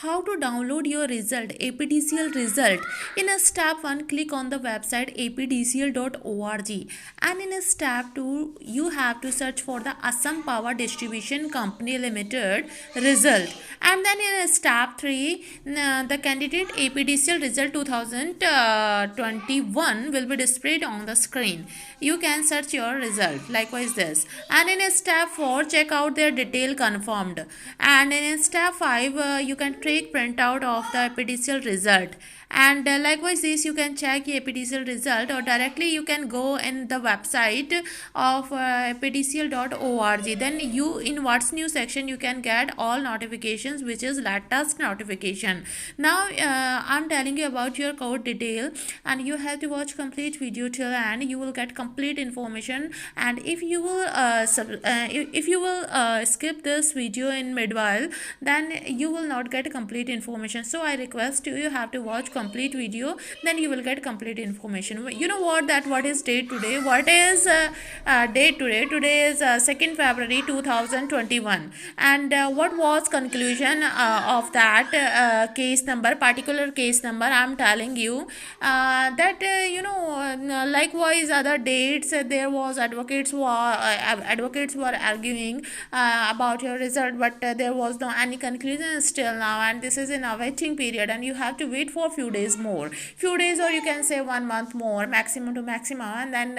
how to download your result, APDCL result. In a step 1, click on the website apdcl.org, and in a step 2, you have to search for the Assam Power Distribution Company Limited result, and then in a step 3, the candidate APDCL result 2021 will be displayed on the screen. You can search your result likewise this, and in a step 4, check out their detail confirmed, and in step 5, you can take printout of the APDCL result, and likewise this you can check the APDCL result, or directly you can go in the website of apdcl.org. then you in what's new section you can get all notifications, which is latest notification. Now I'm telling you about your code detail, and you have to watch complete video till end. You will get complete information, and if you will skip this video in midwhile, then you will not get complete information. So I request you have to watch complete video, then you will get complete information. You know what is date today? What is date today? Today is 2nd February 2021, and what was conclusion of that particular case number? I'm telling you that likewise other dates, there was advocates were arguing about your result, but there was no any conclusion still now, and this is in a waiting period, and you have to wait for few days more, or you can say 1 month more, maximum to maximum, and then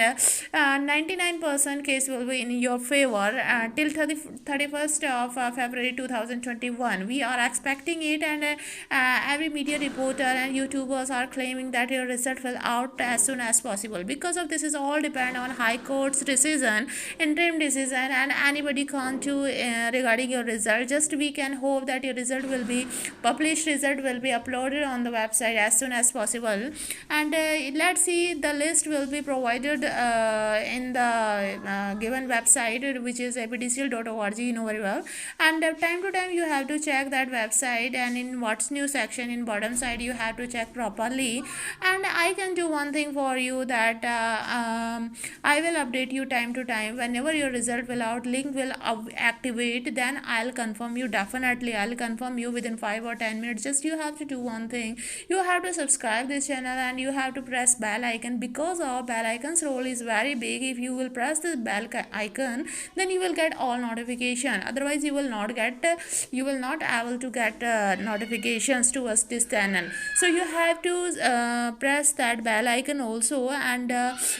99% case will be in your favor till 31st of February 2021. We are expecting it, and every media reporter and YouTubers are claiming that your result will out as soon as possible. Because of this is all depend on High Court's decision, interim decision, and anybody can't do regarding your result. Just we can hope that your result will be published, result will be uploaded on the website as soon as possible, and let's see, the list will be provided in the given website, which is apdcl.org, you know very well, and time to time you have to check that website, and in what's new section in bottom side you have to check properly. And I can do one thing for you, that I will update you time to time whenever your result will out, link will activate, then I'll confirm you. Definitely I'll confirm you within 5 or 10 minutes. Just you have to do one thing, you have to subscribe this channel, and you have to press bell icon, because our bell icon's role is very big. If you will press this bell icon, then you will get all notification, otherwise you will not able to get notifications towards this channel. So you have to press that bell icon also, and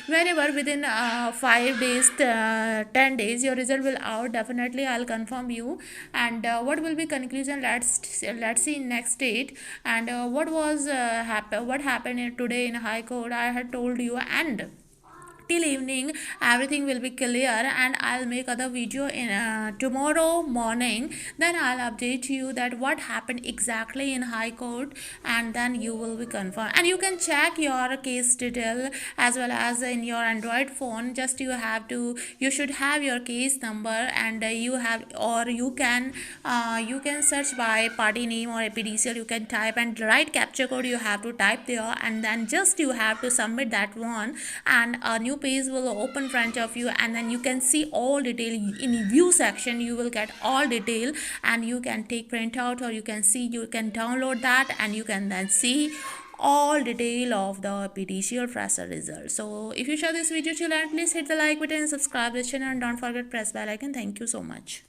whenever within 5 days 10 days your result will out, definitely I'll confirm you. And what will be conclusion, let's see in next date. And what happened today in High Court, I had told you, and till evening everything will be clear, and I'll make other video in tomorrow morning, then I'll update you that what happened exactly in High Court, and then you will be confirmed. And you can check your case detail as well as in your Android phone. Just you should have your case number, and you can search by party name or APDCL, you can type, and right capture code you have to type there, and then just you have to submit that one, and a new page will open in front of you, and then you can see all detail in view section. You will get all detail, and you can take printout, or you can download that, and you can then see all detail of the PDCL fresher result. So if you share this video till end, please hit the like button and subscribe this channel, and don't forget press bell icon. Thank you so much.